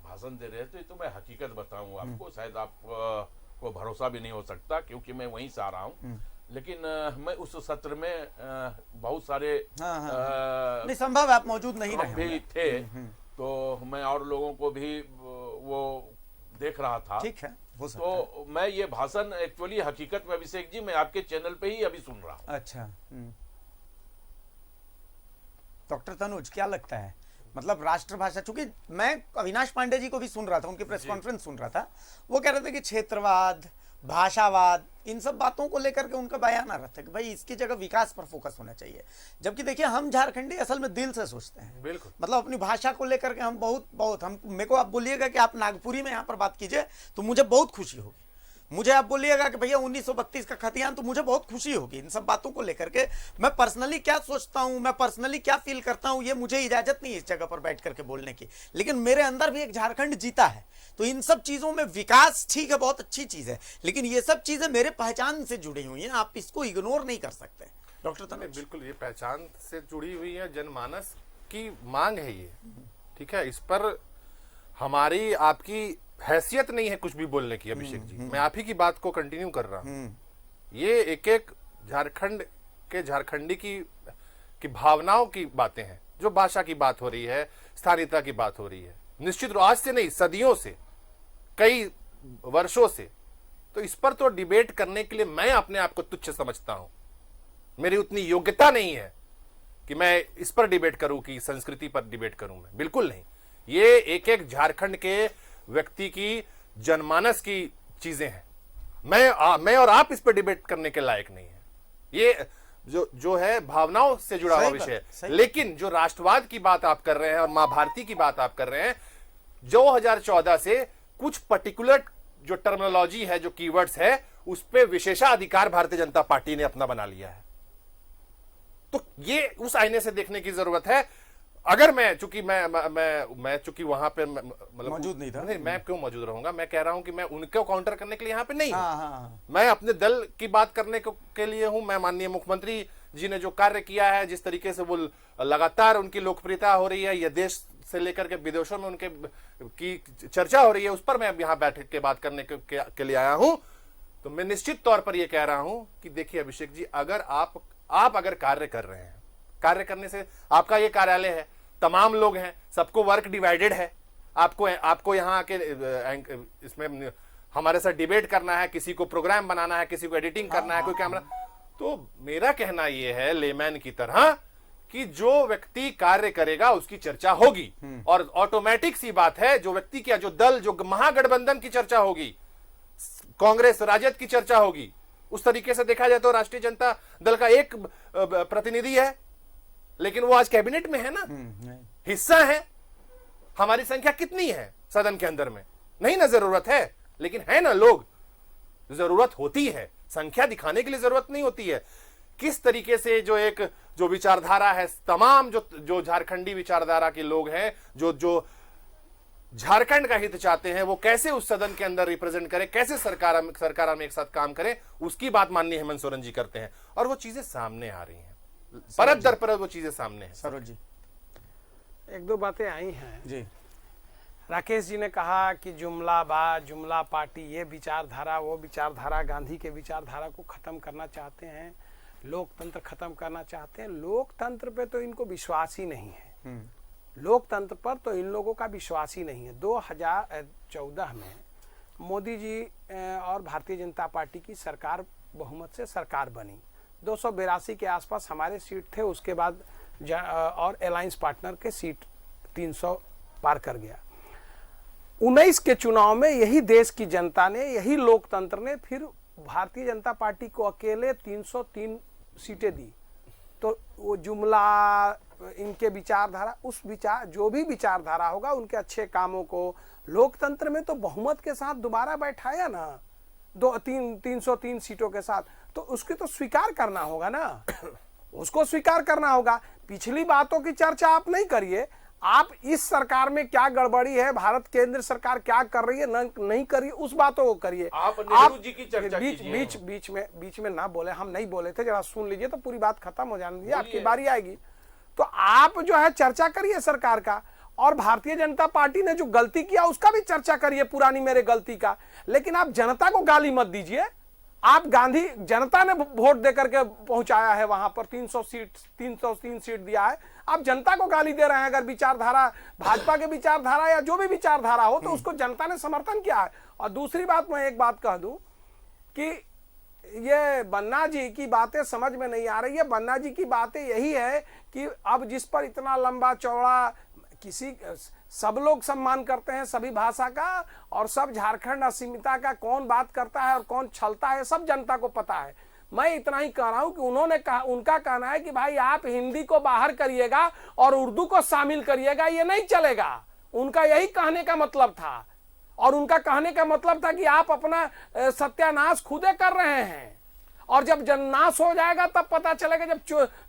भाषण दे रहे थे तो मैं हकीकत बताऊं आपको, शायद आप को भरोसा भी नहीं हो सकता क्योंकि मैं वहीं से आ रहा हूं, लेकिन मैं उस सत्र में बहुत सारे नहीं संभव आप मौजूद नहीं रहे भी थे, तो मैं और लोगों को भी वो देख रहा था। ठीक है, हो सकता तो मैं ये भाषण एक्चुअली हकीकत में अभिषेक जी मैं आपके चैनल पे ही अभी सुन रहा हूँ। अच्छा, डॉक्टर तनुज क्या लगता है? मतलब राष्ट्रभाषा, चूंकि मैं अविनाश पांडे जी को भी सुन रहा था, उनकी प्रेस कॉन्फ्रेंस सुन रहा था, वो कह रहे थे कि क्षेत्रवाद, भाषावाद, इन सब बातों को लेकर के उनका बयान आ रहा था कि भाई इसकी जगह विकास पर फोकस होना चाहिए। जबकि देखिए हम झारखंडी असल में दिल से सोचते हैं, बिल्कुल, मतलब अपनी भाषा को लेकर के हम बहुत हम, मेरे को आप बोलिएगा कि आप नागपुरी में यहाँ पर बात कीजिए तो मुझे बहुत खुशी होगी। मुझे आप बोलिएगा कि भैया 1932 का खतियान, तो मुझे बहुत खुशी होगी। इन सब बातों को लेकर के मैं पर्सनली क्या सोचता हूं, मैं पर्सनली क्या फील करता हूं, ये मुझे इजाजत नहीं है इस जगह पर बैठ करके बोलने की, लेकिन मेरे अंदर भी एक झारखंड जीता है। तो इन सब चीजों में विकास ठीक है, बहुत अच्छी चीज है, लेकिन ये सब चीजें मेरे पहचान से जुड़ी हुई हैं, आप इसको इग्नोर नहीं कर सकते। डॉक्टर तनुज, बिल्कुल ये पहचान से जुड़ी हुई है, जनमानस की मांग है ये, ठीक है। इस पर हमारी आपकी हैसियत नहीं है कुछ भी बोलने की अभिषेक जी, मैं आप ही की बात को कंटिन्यू कर रहा हूं। ये एक एक झारखंड के झारखंडी की भावनाओं की बातें हैं, जो भाषा की बात हो रही है, स्थानीयता की बात हो रही है, निश्चित रूप आज से नहीं, सदियों से, कई वर्षों से। तो इस पर तो डिबेट करने के लिए मैं अपने आप को तुच्छ समझता हूं, मेरी उतनी योग्यता नहीं है कि मैं इस पर डिबेट करूं, कि संस्कृति पर डिबेट करूं, मैं बिल्कुल नहीं। ये एक एक झारखंड के व्यक्ति की जनमानस की चीजें हैं, मैं और आप इस पर डिबेट करने के लायक नहीं है। ये जो है भावनाओं से जुड़ा हुआ विषय है। लेकिन जो राष्ट्रवाद की बात आप कर रहे हैं और माँ भारती की बात आप कर रहे हैं, 2014 से कुछ पर्टिकुलर जो टर्मिनोलॉजी है, जो कीवर्ड्स है, उस पे विशेषाधिकार भारतीय जनता पार्टी ने अपना बना लिया है। तो ये उस आईने से देखने की जरूरत है। अगर मैं चूंकि मैं चूंकि वहां पे मतलब मौजूद नहीं था, नहीं, मैं क्यों मौजूद रहूंगा? मैं कह रहा हूं कि मैं उनको काउंटर करने के लिए यहां पे नहीं हूं। हाँ। मैं अपने दल की बात करने के लिए हूं। मैं माननीय मुख्यमंत्री जी ने जो कार्य किया है, जिस तरीके से वो लगातार उनकी लोकप्रियता हो रही है, यह देश से लेकर के विदेशों में उनके की चर्चा हो रही है, उस पर मैं यहाँ बैठ के बात करने के लिए आया हूं। तो मैं निश्चित तौर पर यह कह रहा हूं कि देखिए अभिषेक जी, अगर आप अगर कार्य कर रहे हैं, कार्य करने से आपका ये कार्यालय है, तमाम लोग हैं, सबको वर्क डिवाइडेड है। आपको यहाँ आके इसमें हमारे साथ डिबेट करना है, किसी को प्रोग्राम बनाना है, किसी को एडिटिंग करना है, कोई कैमरा। तो मेरा कहना यह है लेमैन की तरह कि जो व्यक्ति कार्य करेगा उसकी चर्चा होगी, और ऑटोमेटिक सी बात है, जो व्यक्ति की, जो दल, जो महागठबंधन की चर्चा होगी, कांग्रेस राजद की चर्चा होगी। उस तरीके से देखा जाए तो राष्ट्रीय जनता दल का एक प्रतिनिधि है, लेकिन वो आज कैबिनेट में है ना, हिस्सा है। हमारी संख्या कितनी है सदन के अंदर में? नहीं ना, जरूरत है, लेकिन है ना लोग, जरूरत होती है। संख्या दिखाने के लिए जरूरत नहीं होती है। किस तरीके से जो विचारधारा है, तमाम जो झारखंडी विचारधारा के लोग हैं, जो झारखंड का हित चाहते हैं, वो कैसे उस सदन के अंदर रिप्रेजेंट करें, कैसे सरकार में एक साथ काम करें, उसकी बात माननीय हेमंत सोरेन जी करते हैं। और वो चीजें सामने आ रही हैं, परत दर परत वो चीजें सामने हैं। सरोज जी, एक दो बातें आई हैं जी। राकेश जी ने कहा कि जुमला पार्टी, ये विचारधारा वो विचारधारा, गांधी के विचारधारा को खत्म करना चाहते हैं, लोकतंत्र खत्म करना चाहते हैं। लोकतंत्र पे तो इनको विश्वास ही नहीं है। लोकतंत्र पर तो इन लोगों का विश्वास ही नहीं है। 2014 में मोदी जी और भारतीय जनता पार्टी की सरकार बहुमत से सरकार बनी। 282 के आसपास हमारे सीट थे, उसके बाद और अलायंस पार्टनर के सीट 300 पार कर गया। 19 के चुनाव में यही देश की जनता ने, यही लोकतंत्र ने फिर भारतीय जनता पार्टी को अकेले 303 सीटें दी। तो वो जुमला, इनके विचारधारा, जो भी विचारधारा होगा, उनके अच्छे कामों को लोकतंत्र में तो बहुमत के साथ दोबारा बैठाया ना, 303 सीटों के साथ, तो उसकी तो स्वीकार करना होगा ना, उसको स्वीकार करना होगा। पिछली बातों की चर्चा आप नहीं करिए। आप इस सरकार में क्या गड़बड़ी है, भारत केंद्र सरकार क्या कर रही है, नहीं कर रही है, उस बातों को करिए। आप नेहरू जी की चर्चा कीजिए। बीच में ना बोले, हम नहीं बोले थे, जरा सुन लीजिए तो पूरी बात खत्म हो जाने दीजिए, आपकी बारी आएगी। तो आप जो है चर्चा करिए सरकार का, और भारतीय जनता पार्टी ने जो गलती किया उसका भी चर्चा करिए, पुरानी मेरे गलती का। लेकिन आप जनता को गाली मत दीजिए। आप गांधी, जनता ने वोट देकर के पहुंचाया है वहां पर, 303 सीट दिया है। आप जनता को गाली दे रहे हैं। अगर विचारधारा भाजपा के विचारधारा या जो भी विचारधारा हो, तो उसको जनता ने समर्थन किया है। और दूसरी बात, मैं एक बात कह दूं कि ये बन्ना जी की बातें समझ में नहीं आ रही है। बन्ना जी की बातें यही है कि अब जिस पर इतना लंबा चौड़ा सब लोग सम्मान करते हैं सभी भाषा का, और सब झारखंड अस्मिता का कौन बात करता है और कौन छलता है, सब जनता को पता है। मैं इतना ही कह रहा हूं कि उन्होंने कहा, उनका कहना है कि भाई आप हिंदी को बाहर करिएगा और उर्दू को शामिल करिएगा, ये नहीं चलेगा। उनका यही कहने का मतलब था, और उनका कहने का मतलब था कि आप अपना सत्यानाश खुदे कर रहे हैं, और जब जननाश हो जाएगा तब पता चलेगा।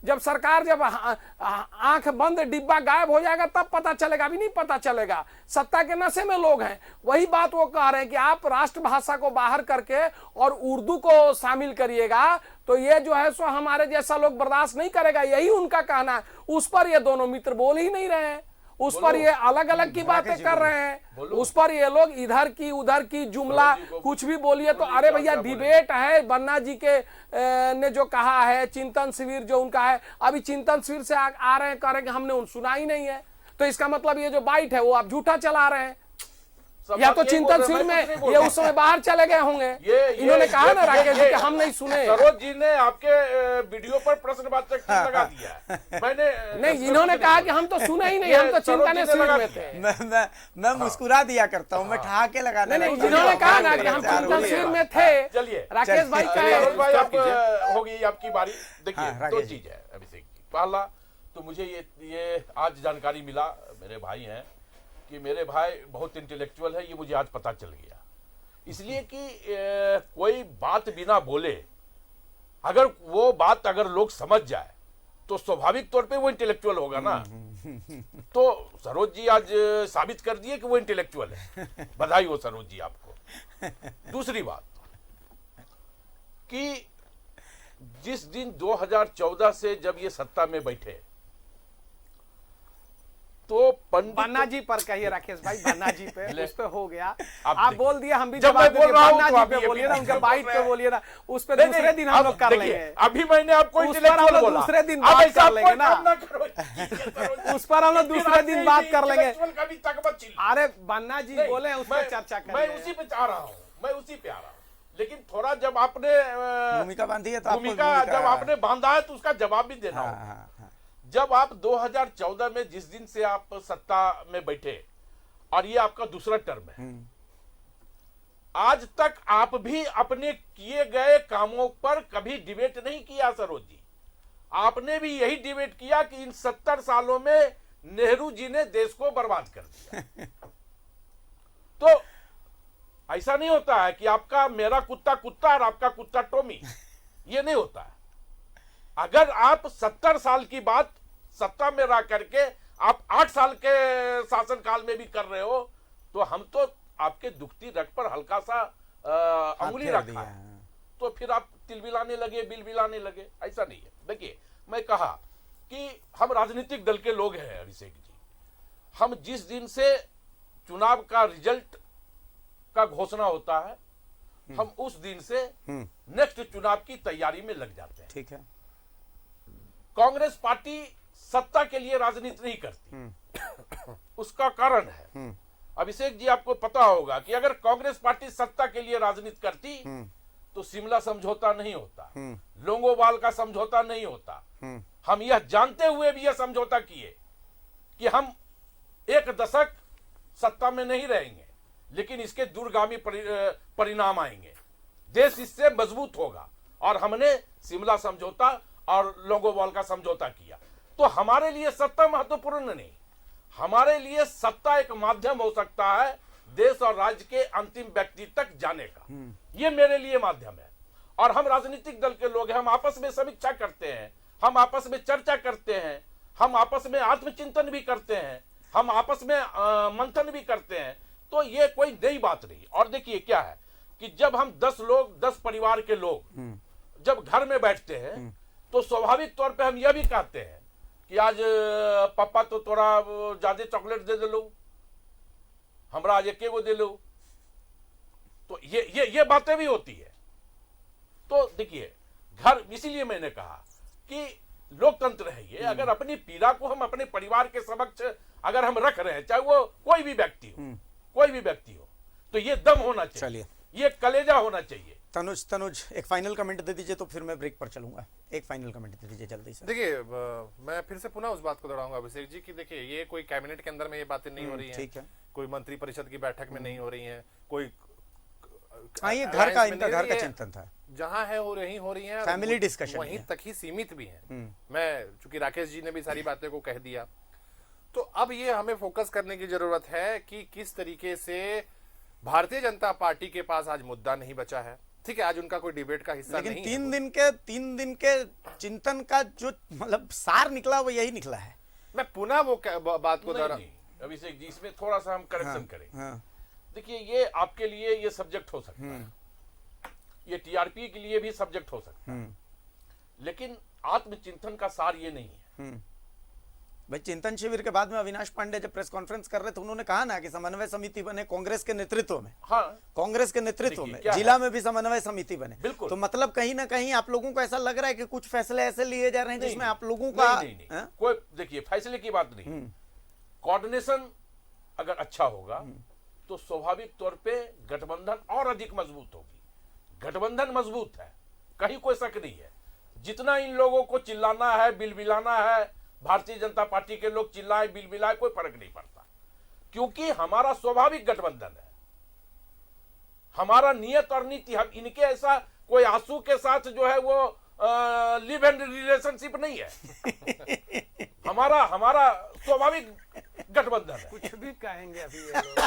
जब सरकार, जब आंख बंद डिब्बा गायब हो जाएगा तब पता चलेगा, अभी नहीं पता चलेगा। सत्ता के नशे में लोग हैं। वही बात वो कह रहे हैं कि आप राष्ट्रभाषा को बाहर करके और उर्दू को शामिल करिएगा, तो ये जो है सो हमारे जैसा लोग बर्दाश्त नहीं करेगा, यही उनका कहना है। उस पर ये दोनों मित्र बोल ही नहीं रहे हैं, उस पर ये अलग अलग की बातें कर रहे हैं। उस पर ये लोग इधर की उधर की जुमला कुछ भी बोलिए तो, अरे भैया डिबेट है। बन्ना जी के ने जो कहा है, चिंतन शिविर जो उनका है, अभी चिंतन शिविर से आ रहे हैं, कह रहे हैं कि हमने सुना ही नहीं है। तो इसका मतलब ये जो बाइट है वो आप झूठा चला रहे हैं, या तो चिंतन शिविर में ये उस समय बाहर चले गए होंगे। इन्होंने कहा ना राकेश जी कि हम नहीं सुने। सरोज जी ने आपके वीडियो पर प्रश्नवाचक चिन्ह लगा दिया। मैंने नहीं, इन्होंने कहा कि हम तो सुने ही नहीं, हम तो चिंतन शिविर में थे। मैं मुस्कुरा दिया करता हूँ, मैं ठहाके लगाने नहीं, इन्होंने कहा ना कि हम चिंतन शिविर में थे। चलिए राकेश भाई सरोज भाई, आप होगी आपकी बारी। देखिए, दो चीज है अभिषेक जी। पहला तो मुझे ये आज जानकारी मिला, मेरे भाई हैं, कि मेरे भाई बहुत इंटेलेक्चुअल है, ये मुझे आज पता चल गया। इसलिए कि कोई बात बिना बोले अगर वो बात अगर लोग समझ जाए तो स्वाभाविक तौर पे वो इंटेलेक्चुअल होगा ना। तो सरोज जी आज साबित कर दिए कि वो इंटेलेक्चुअल है, बधाई हो सरोज जी आपको। दूसरी बात कि जिस दिन 2014 से जब ये सत्ता में बैठे तो पंडित बन्ना जी पर कहिए राकेश भाई, बन्ना जी पे उस पे हो गया। आप आप देखिए। बोल दिए, हम भी जब मैं जवाब बोल देंगे। रहा हूं बन्ना तो जी आप पे ये बोलिए ना, भी उनके बोल बाइट रहे पे हैं। बोलिए ना, उस पे नहीं, दूसरे नहीं, दिन हम अब लोग कर देखिए, लेंगे। अभी मैंने आपको उस पर इंटेलेक्चुअल हम लोग बोला। दूसरे दिन अब बात ऐसा कर लेंगे कोई ना। काम करो। उस पर हम लोग दूसरे दिन बात कर लेंगे। इंटेलेक्चुअल का भी तक मत चिल्लाओ। अरे बन्ना जी नहीं, बोले उस पर चर्चा मैं करेंगे। उसी पे आ रहा हूँ, मैं उसी पे आ रहा हूँ। लेकिन थोड़ा जब आपने भूमिका बांधी है तो आपको भूमिका जब आपने बांधा है तो उसका जवाब भी देना हाँ, होगा। हाँ, हाँ। जब आप 2014 में जिस दिन से आप सत्ता में बैठे और ये आपका दूसरा टर्म है, आज तक आप भी अपने किए गए कामों पर कभी डिबेट नहीं किया सरोज जी। आपने भी यही डिबेट किया कि इन 70 सालों में नेहरू जी ने देश को बर्बाद कर दिया। तो ऐसा नहीं होता है कि आपका मेरा कुत्ता कुत्ता और आपका कुत्ता टोमी, ये नहीं होता है। अगर आप 70 साल की बात सत्ता में रह करके आप 8 साल के शासनकाल में भी कर रहे हो तो हम तो आपके दुखती रग पर हल्का सा अंगुली फेर रखा दिया, है, हाँ। तो फिर आप तिलबिलाने लगे, बिलबिलाने लगे। ऐसा नहीं है। देखिए, मैं कहा कि हम राजनीतिक दल के लोग हैं अभिषेक जी। हम जिस दिन से चुनाव का रिजल्ट का घोषणा होता है, हम उस दिन से नेक्स्ट चुनाव की तैयारी में लग जाते हैं। ठीक है। कांग्रेस पार्टी सत्ता के लिए राजनीति नहीं करती। उसका कारण है, अभिषेक जी आपको पता होगा कि अगर कांग्रेस पार्टी सत्ता के लिए राजनीति करती तो शिमला समझौता नहीं होता, लोंगोवाल का समझौता नहीं होता। हम यह जानते हुए भी यह समझौता किए कि हम 1 दशक सत्ता में नहीं रहेंगे, लेकिन इसके दूरगामी परिणाम आएंगे, देश इससे मजबूत होगा। और हमने शिमला समझौता और लोंगोवाल का समझौता किया। तो हमारे लिए सत्ता महत्वपूर्ण नहीं, हमारे लिए सत्ता एक माध्यम हो सकता है देश और राज्य के अंतिम व्यक्ति तक जाने का। ये मेरे लिए माध्यम है। और हम राजनीतिक दल के लोग हैं, हम आपस में समीक्षा करते हैं, हम आपस में चर्चा करते हैं, हम आपस में आत्मचिंतन भी करते हैं, हम आपस में मंथन भी करते हैं। तो ये कोई नई बात नहीं। और देखिए क्या है कि जब हम 10 लोग, 10 परिवार के लोग जब घर में बैठते हैं तो स्वाभाविक तौर पे हम यह भी कहते हैं कि आज पापा तो थोड़ा ज्यादा चॉकलेट दे दे लो, हमरा आज एक दे लो। तो ये बातें भी होती है। तो देखिए, घर, इसीलिए मैंने कहा कि लोकतंत्र है ये। अगर अपनी पीड़ा को हम अपने परिवार के समक्ष अगर हम रख रहे हैं, चाहे वो कोई भी व्यक्ति हो, कोई भी व्यक्ति हो, तो ये दम होना चाहिए, चलिए, ये कलेजा होना चाहिए। तनुज एक फाइनल कमेंट दे दीजिए, तो फिर मैं ब्रेक पर चलूंगा। एक फाइनल कमेंट दे दीजिए जल्दी से। देखिए, मैं फिर से पुनः उस बात को दोहराऊंगा अभिषेक जी कि देखिए, ये कोई कैबिनेट के अंदर में ये बातें नहीं हो रही हैं, ठीक है। कोई मंत्री परिषद की बैठक में नहीं हो रही हैं, कोई हाँ, ये घर का, alliance में इनका नहीं घर हो का रही है। चिंतन था। जहां है हो रही हैं, Family discussion वहीं है। तक ही सीमित भी हैं। मैं, चूंकि राकेश जी ने भी सारी बातें को कह दिया, तो अब ये हमें फोकस करने की जरूरत है कि किस तरीके से भारतीय जनता पार्टी के पास आज मुद्दा नहीं बचा है। ठीक है, आज उनका कोई डिबेट का हिस्सा लेकिन नहीं 3 दिन के चिंतन का जो मतलब सार निकला वो यही निकला है। मैं पुनः वो बात को नहीं, दोहरा, नहीं, अभिषेक जी, इसमें थोड़ा सा हम करेक्शन करें। हाँ, देखिए, ये आपके लिए ये सब्जेक्ट हो सकता है, ये टीआरपी के लिए भी सब्जेक्ट हो सकता है, लेकिन आत्मचिंतन का सार ये नहीं है। भाई, चिंतन शिविर के बाद में अविनाश पांडे जब प्रेस कॉन्फ्रेंस कर रहे थे, उन्होंने कहा ना कि समन्वय समिति बने कांग्रेस के नेतृत्व में। हाँ, कांग्रेस के नेतृत्व देखिए, में क्या जिला है? में भी समन्वय समिति बने। बिल्कुल। तो मतलब कहीं ना कहीं आप लोगों को ऐसा लग रहा है कि कुछ फैसले ऐसे लिए जा रहे हैं जिसमें नहीं, आप लोगों का नहीं, हाँ? कोई, देखिए, फैसले की बात नहीं, कोऑर्डिनेशन अगर अच्छा होगा तो स्वाभाविक तौर पे गठबंधन और अधिक मजबूत होगी। गठबंधन मजबूत है, कहीं कोई शक नहीं है। जितना इन लोगों को चिल्लाना है, बिलबिलाना है, भारतीय जनता पार्टी के लोग चिल्लाए बिलबिलाए, कोई फर्क नहीं पड़ता, क्योंकि हमारा स्वाभाविक गठबंधन है। हमारा नियत और नीति, हम इनके ऐसा कोई आंसू के साथ जो है वो लिव एंड रिलेशनशिप नहीं है। हमारा स्वाभाविक गठबंधन है। कुछ भी कहेंगे अभी ये लोग।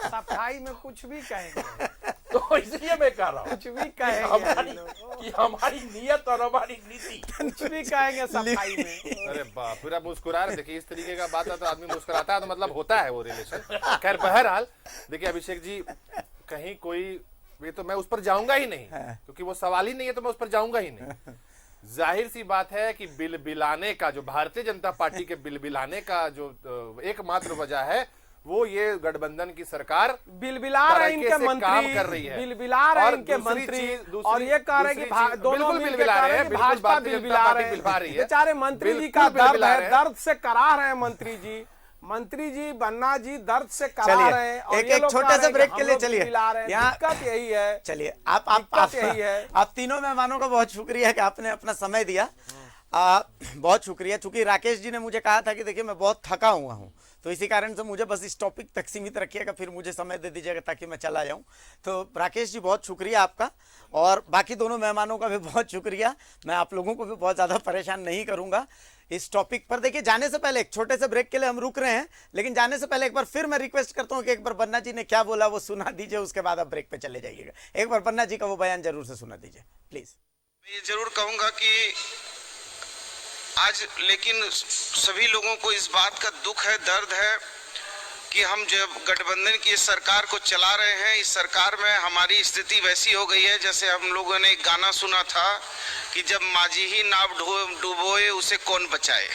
सफाई में कुछ भी कहेंगे, तो इसलिए मैं कह रहा हूँ कुछ भी कहेंगे कि हमारी नियत और हमारी नीति कुछ भी कहेंगे सफाई में। अरे बाप, पूरा मुस्कुरा रहे। देखिए इस तरीके का बात है तो आदमी मुस्कुराता है तो मतलब होता है वो रिलेशन। खैर बहरहाल देखिए अभिषेक जी, कहीं कोई, ये तो मैं उस पर जाऊंगा ही नहीं क्योंकि वो सवाल ही नहीं है, तो मैं उस पर जाऊंगा ही नहीं। जाहिर सी बात है कि बिल बिलाने का जो भारतीय जनता पार्टी के बिल बिलाने का जो एकमात्र वजह है वो ये गठबंधन की सरकार बिलबिला रहे इनके तरीके से मंत्री, काम कर रही है। बिलबिला रहे और इनके दूसरी मंत्री, चीज- और ये कह रहे हैं कि दोनों बिल्कुल मिलकर बिलबिला कह रहे हैं, कि बिल्कुल भाजपा भारतीय जनता बिलबिला पार्टी रहे बिलबा रही हैं। है। बेचारे मंत्री जी बिल्कुल का दर्द बिलबिला है, रहे हैं। दर्द से करा रहे हैं मंत्री जी। मंत्री जी बन्ना जी दर्द से करा चलिए, रहे हैं और एक- ये एक लोग छोटे कह रहे से हैं कि ब्रेक हम के लिए लोग चलिए। बिलबिला रहे हैं। यहाँ- दिक्कत यही है। चलिए दिक्कत यही है। आप तीनों मेहमानों का बहुत शुक्रिया कि आपने अपना समय दिया। बहुत शुक्रिया। चूंकि राकेश जी ने मुझे कहा था कि देखिए मैं बहुत थका हुआ हूँ, तो इसी कारण से मुझे बस इस टॉपिक तक सीमित रखिएगा, फिर मुझे समय दे दीजिएगा ताकि मैं चला जाऊँ। तो राकेश जी बहुत शुक्रिया आपका, और बाकी दोनों मेहमानों का भी बहुत शुक्रिया। मैं आप लोगों को भी बहुत ज़्यादा परेशान नहीं करूँगा इस टॉपिक पर। देखिए जाने से पहले एक छोटे से ब्रेक के लिए हम रुक रहे हैं, लेकिन जाने से पहले एक बार फिर मैं रिक्वेस्ट करता हूँ कि एक बार बन्ना जी ने क्या बोला वो सुना दीजिए, उसके बाद आप ब्रेक पे चले जाइएगा। एक बार बन्ना जी का वो बयान जरूर से सुना दीजिए प्लीज। मैं ये जरूर कहूंगा कि आज लेकिन सभी लोगों को इस बात का दुख है, दर्द है कि हम जब गठबंधन की इस सरकार को चला रहे हैं, इस सरकार में हमारी स्थिति वैसी हो गई है जैसे हम लोगों ने एक गाना सुना था कि जब माझी ही नाव डूबोए उसे कौन बचाए।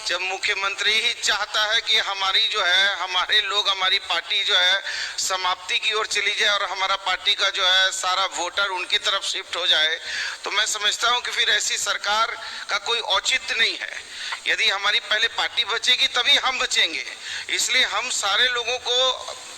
जब मुख्यमंत्री ही चाहता है कि हमारी जो है, हमारे लोग, हमारी पार्टी जो है समाप्ति की ओर चली जाए और हमारा पार्टी का जो है सारा वोटर उनकी तरफ शिफ्ट हो जाए, तो मैं समझता हूं कि फिर ऐसी सरकार का कोई औचित्य नहीं है। यदि हमारी पहले पार्टी बचेगी तभी हम बचेंगे। इसलिए हम सारे लोगों को,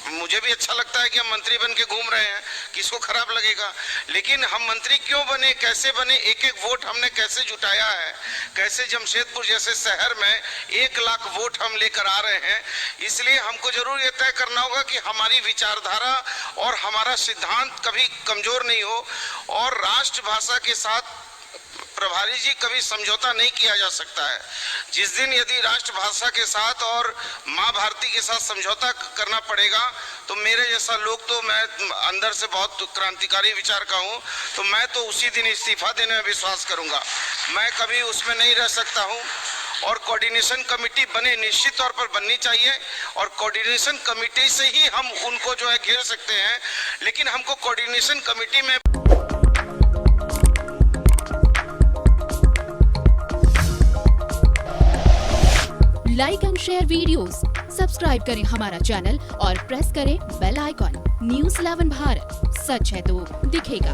मुझे भी अच्छा लगता है कि हम मंत्री बन के घूम रहे हैं, किसको खराब लगेगा, लेकिन हम मंत्री क्यों बने, कैसे बने, एक एक वोट हमने कैसे जुटाया है, कैसे जमशेदपुर जैसे शहर में 1 लाख वोट हम लेकर आ रहे हैं। इसलिए हमको जरूर ये तय करना होगा कि हमारी विचारधारा और हमारा सिद्धांत कभी कमजोर नहीं हो, और राष्ट्रभाषा के साथ प्रभारी जी कभी समझौता नहीं किया जा सकता है। जिस दिन यदि राष्ट्रभाषा के साथ और माँ भारती के साथ समझौता करना पड़ेगा, तो मेरे जैसा लोग, तो मैं अंदर से बहुत क्रांतिकारी विचार का हूँ, तो मैं तो उसी दिन इस्तीफा देने में विश्वास करूंगा। मैं कभी उसमें नहीं रह सकता हूँ। और कोऑर्डिनेशन कमेटी बने, निश्चित तौर पर बननी चाहिए, और कोऑर्डिनेशन कमेटी से ही हम उनको जो है घेर सकते हैं, लेकिन हमको कोऑर्डिनेशन कमेटी में like and share videos, subscribe करें हमारा चैनल और प्रेस करें बेल आइकॉन। न्यूज़ 11 भारत, सच है तो दिखेगा।